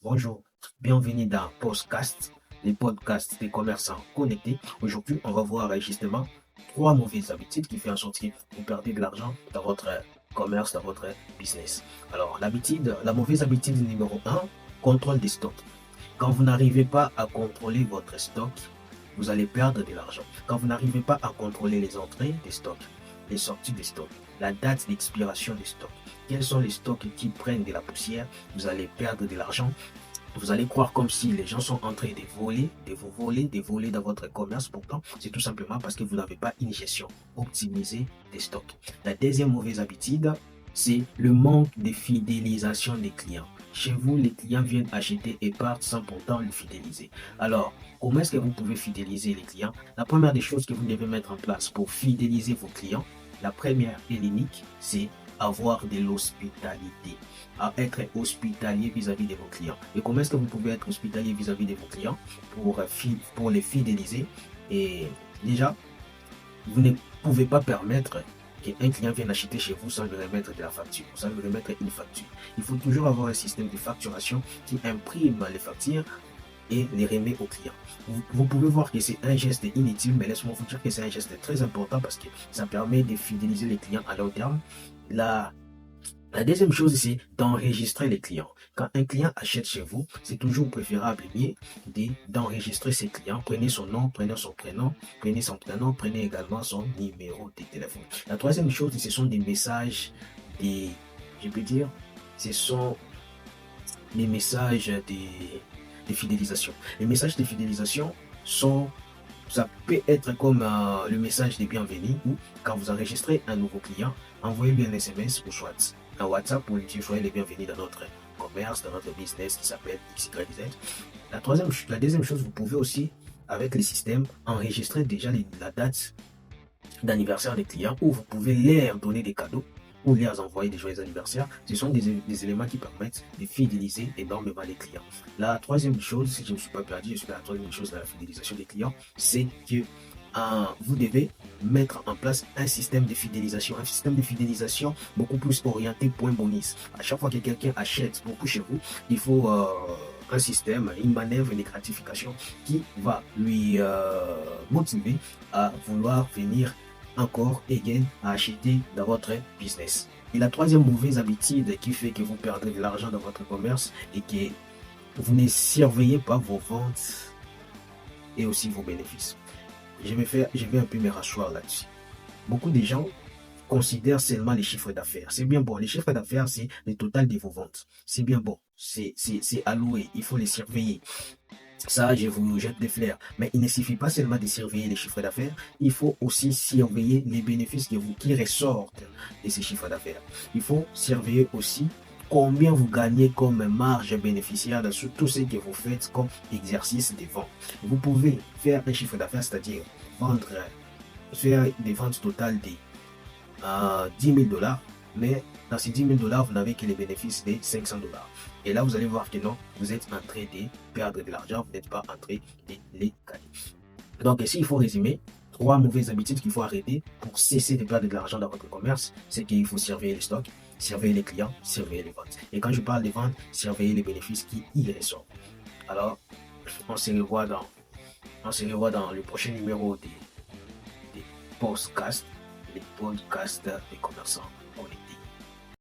Bonjour, bienvenue dans Podcast, les podcasts des commerçants connectés. Aujourd'hui, on va voir justement trois mauvaises habitudes qui font en sorte que vous perdez de l'argent dans votre commerce, dans votre business. Alors, la mauvaise habitude numéro un, contrôle des stocks. Quand vous n'arrivez pas à contrôler votre stock, vous allez perdre de l'argent. Quand vous n'arrivez pas à contrôler les entrées des stocks, les sorties des stocks, la date d'expiration des stocks, quels sont les stocks qui prennent de la poussière, vous allez perdre de l'argent. Vous allez croire comme si les gens sont en train de voler dans votre commerce. Pourtant, c'est tout simplement parce que vous n'avez pas une gestion optimisée des stocks. La deuxième mauvaise habitude, c'est le manque de fidélisation des clients. Chez vous, les clients viennent acheter et partent sans pourtant le fidéliser. Alors, comment est-ce que vous pouvez fidéliser les clients? La première des choses que vous devez mettre en place pour fidéliser vos clients, la première et l'unique, c'est avoir de l'hospitalité, à être hospitalier vis-à-vis de vos clients. Et comment est-ce que vous pouvez être hospitalier vis-à-vis de vos clients pour les fidéliser? Et déjà, vous ne pouvez pas permettre qu'un client vienne acheter chez vous sans lui remettre de la facture, sans lui remettre une facture. Il faut toujours avoir un système de facturation qui imprime les factures et les remet au client. Vous pouvez voir que c'est un geste inutile, mais laisse-moi vous dire que c'est un geste très important parce que ça permet de fidéliser les clients à long terme. La la deuxième chose, c'est d'enregistrer les clients. Quand un client achète chez vous, c'est toujours préférable d'enregistrer ses clients. Prenez son nom, prenez son prénom, prenez également son numéro de téléphone. La troisième chose, ce sont des messages, je peux dire, ce sont des messages de fidélisation. Les messages de fidélisation ça peut être comme le message de bienvenue ou quand vous enregistrez un nouveau client, envoyez-lui un SMS ou soit un WhatsApp pour lui dire soyez les bienvenus dans notre commerce, dans notre business qui s'appelle XYZ. La deuxième chose, vous pouvez aussi, avec les systèmes, enregistrer déjà la date d'anniversaire des clients où vous pouvez leur donner des cadeaux ou leur envoyer des joyeux anniversaires. Ce sont des éléments qui permettent de fidéliser énormément les clients. La troisième chose, si je ne me suis pas perdu, je suis la troisième chose dans la fidélisation des clients, c'est que vous devez mettre en place un système de fidélisation beaucoup plus orienté point bonus. À chaque fois que quelqu'un achète beaucoup chez vous, il faut un système, une manœuvre de gratification qui va lui motiver à vouloir venir encore again à acheter dans votre business. Et la troisième mauvaise habitude qui fait que vous perdez de l'argent dans votre commerce et que vous ne surveillez pas vos ventes et aussi vos bénéfices. Je vais un peu me rasseoir là-dessus. Beaucoup de gens considèrent seulement les chiffres d'affaires. C'est bien bon. Les chiffres d'affaires, c'est le total de vos ventes. C'est bien bon. C'est alloué. Il faut les surveiller. Ça, je vous jette des fleurs. Mais il ne suffit pas seulement de surveiller les chiffres d'affaires, il faut aussi surveiller les bénéfices qui ressortent de ces chiffres d'affaires. Il faut surveiller aussi combien vous gagnez comme marge bénéficiaire sur tout ce que vous faites comme exercice de vente. Vous pouvez faire un chiffre d'affaires, c'est-à-dire faire des ventes totales de 10 000 $, mais dans ces 10 000 $, vous n'avez que les bénéfices de 500 $. Et là, vous allez voir que non, vous êtes en train de perdre de l'argent, vous n'êtes pas en train de les gagner. Donc, s'il faut résumer, trois mauvaises habitudes qu'il faut arrêter pour cesser de perdre de l'argent dans votre commerce, c'est qu'il faut surveiller les stocks, surveiller les clients, surveiller les ventes. Et quand je parle des ventes, surveiller les bénéfices qui y ressortent. Alors, on se revoit dans le prochain numéro des podcasts des commerçants.